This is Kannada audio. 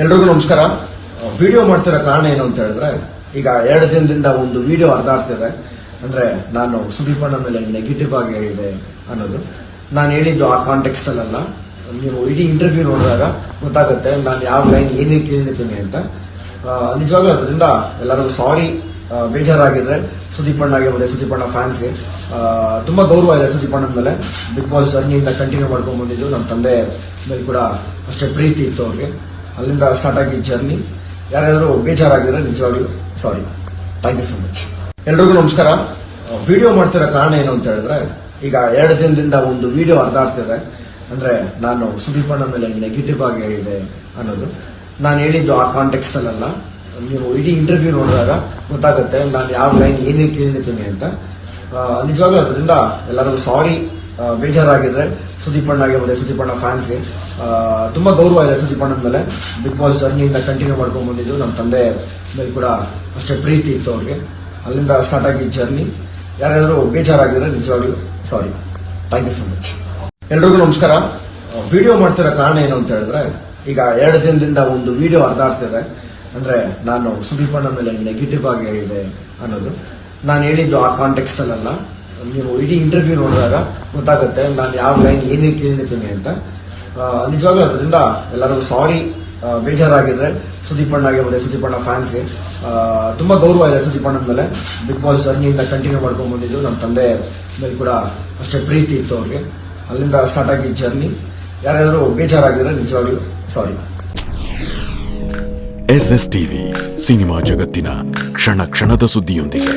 ಎಲ್ರಿಗೂ ನಮಸ್ಕಾರ. ವಿಡಿಯೋ ಮಾಡ್ತಿರೋ ಕಾರಣ ಏನು ಅಂತ ಹೇಳಿದ್ರೆ, ಈಗ 2 ದಿನದಿಂದ ಒಂದು ವಿಡಿಯೋ ಹರಿದಾಡ್ತಿದೆ. ಅಂದ್ರೆ ನಾನು ಸುದೀಪ್ ಅಣ್ಣ ಮೇಲೆ ನೆಗೆಟಿವ್ ಆಗಿ ಇದೆ ಅನ್ನೋದು. ನಾನು ಹೇಳಿದ್ದು ಆ ಕಾಂಟೆಕ್ಸ್ಟ್ ಅಲ್ಲ. ನೀವು ಇಡೀ ಇಂಟರ್ವ್ಯೂ ನೋಡಿದಾಗ ಗೊತ್ತಾಗುತ್ತೆ ನಾನು ಯಾವ ಲೈನ್ ಏನೇನು ಕೇಳಿರ್ತೀನಿ ಅಂತ. ನಿಜವಾಗ್ಲೂ ಅದರಿಂದ ಎಲ್ಲರಿಗೂ ಸಾರಿ. ಬೇಜಾರಾಗಿದ್ರೆ ಸುದೀಪ್ ಅಣ್ಣಗೆ ಮತ್ತೆ ಸುದೀಪ್ ಅಣ್ಣ ಫ್ಯಾನ್ಸ್ಗೆ ತುಂಬಾ ಗೌರವ ಇದೆ. ಸುದೀಪ್ ಅಣ್ಣನ ಮೇಲೆ ಬಿಗ್ ಬಾಸ್ ಜರ್ನಿಯಿಂದ ಕಂಟಿನ್ಯೂ ಮಾಡ್ಕೊಂಡು ಬಂದಿದ್ದು. ನಮ್ಮ ತಂದೆ ಮೇಲೆ ಕೂಡ ಅಷ್ಟೇ ಪ್ರೀತಿ ಇತ್ತು ಅವ್ರಿಗೆ. ಅಲ್ಲಿಂದ ಸ್ಟಾರ್ಟ್ ಆಗಿದ್ದ ಜರ್ನಿ. ಯಾರಾದರೂ ಬೇಜಾರಾಗಿದ್ರೆ ನಿಜವಾಗ್ಲೂ sorry. Thank you so much. ಎಲ್ರಿಗೂ ನಮಸ್ಕಾರ. ವಿಡಿಯೋ ಮಾಡ್ತಿರೋ ಕಾರಣ ಏನು ಅಂತ ಹೇಳಿದ್ರೆ, ಈಗ 2 ದಿನದಿಂದ ಒಂದು ವಿಡಿಯೋ ಹರಿದಾಡ್ತಿದೆ. ಅಂದ್ರೆ ನಾನು ಸುದೀಪ್ ಅಣ್ಣ ಮೇಲೆ ನೆಗೆಟಿವ್ ಆಗಿ ಇದೆ ಅನ್ನೋದು. ನಾನು ಹೇಳಿದ್ದು ಆ ಕಾಂಟೆಕ್ಸ್ಟ್ ಅಲ್ಲ. ನೀವು ಇಡೀ ಇಂಟರ್ವ್ಯೂ ನೋಡಿದಾಗ ಗೊತ್ತಾಗುತ್ತೆ ನಾನು ಯಾವ ಲೈನ್ ಏನೇನು ಕೇಳಿರ್ತೀನಿ ಅಂತ. ನಿಜವಾಗ್ಲೂ ಅದರಿಂದ ಎಲ್ಲರಿಗೂ ಸಾರಿ. ಬೇಜಾರಾಗಿದ್ರೆ ಸುದೀಪ್ ಅಣ್ಣಗೆ ಮತ್ತೆ ಸುದೀಪ್ ಅಣ್ಣ ಫ್ಯಾನ್ಸ್ಗೆ ತುಂಬಾ ಗೌರವ ಇದೆ. ಸುದೀಪ್ ಅಣ್ಣನ ಮೇಲೆ ಬಿಗ್ ಬಾಸ್ ಜರ್ನಿಯಿಂದ ಕಂಟಿನ್ಯೂ ಮಾಡ್ಕೊಂಡು ಬಂದಿದ್ದು. ನಮ್ಮ ತಂದೆ ಮೇಲೆ ಕೂಡ ಅಷ್ಟೇ ಪ್ರೀತಿ ಇತ್ತು ಅವ್ರಿಗೆ. ಅಲ್ಲಿಂದ ಸ್ಟಾರ್ಟ್ ಆಗಿದ್ದ ಜರ್ನಿ. ಯಾರಾದರೂ ಬೇಜಾರಾಗಿದ್ರೆ ನಿಜವಾಗ್ಲೂ sorry. Thank you so much. ಎಲ್ರಿಗೂ ನಮಸ್ಕಾರ. ವಿಡಿಯೋ ಮಾಡ್ತಿರೋ ಕಾರಣ ಏನು ಅಂತ ಹೇಳಿದ್ರೆ, ಈಗ 2 ದಿನದಿಂದ ಒಂದು ವಿಡಿಯೋ ಹರಿದಾಡ್ತಿದೆ. ಅಂದ್ರೆ ನಾನು ಸುದೀಪ್ ಅಣ್ಣ ಮೇಲೆ ನೆಗೆಟಿವ್ ಆಗಿ ಇದೆ ಅನ್ನೋದು. ನಾನು ಹೇಳಿದ್ದು ಆ ಕಾಂಟೆಕ್ಸ್ಟ್ ಅಲ್ಲ. ನೀವು ಇಡೀ ಇಂಟರ್ವ್ಯೂ ನೋಡಿದಾಗ ಗೊತ್ತಾಗುತ್ತೆ ನಾನು ಯಾವ ಲೈನ್ ಏನೇನು ಕೇಳಿರ್ತೀನಿ ಅಂತ. ನಿಜವಾಗ್ಲೂ ಅದರಿಂದ ಎಲ್ಲರಿಗೂ ಸಾರಿ. ಬೇಜಾರಾಗಿದ್ರೆ ಸುದೀಪ್ ಅಣ್ಣಗೆ ಮತ್ತೆ ಸುದೀಪ್ ಅಣ್ಣ ಫ್ಯಾನ್ಸ್ಗೆ ತುಂಬಾ ಗೌರವ ಇದೆ. ಸುದೀಪ್ ಅಣ್ಣನ ಮೇಲೆ ಬಿಗ್ ಬಾಸ್ ಜರ್ನಿಯಿಂದ ಕಂಟಿನ್ಯೂ ಮಾಡ್ಕೊಂಡು ಬಂದಿದ್ದು. ನಮ್ಮ ತಂದೆ ಮೇಲೆ ಕೂಡ ಅಷ್ಟೇ ಪ್ರೀತಿ ಇತ್ತು ಅವ್ರಿಗೆ. ಅಲ್ಲಿಂದ ಸ್ಟಾರ್ಟ್ ಆಗಿದ್ದ ಜರ್ನಿ. ಯಾರಾದರೂ ಬೇಜಾರಾಗಿದ್ರೆ ನಿಜವಾಗ್ಲೂ ಸಾರಿ. SS ಟಿವಿ ಸಿನಿಮಾ ಜಗತ್ತಿನ ಕ್ಷಣ ಕ್ಷಣದ ಸುದ್ದಿಯೊಂದಿಗೆ.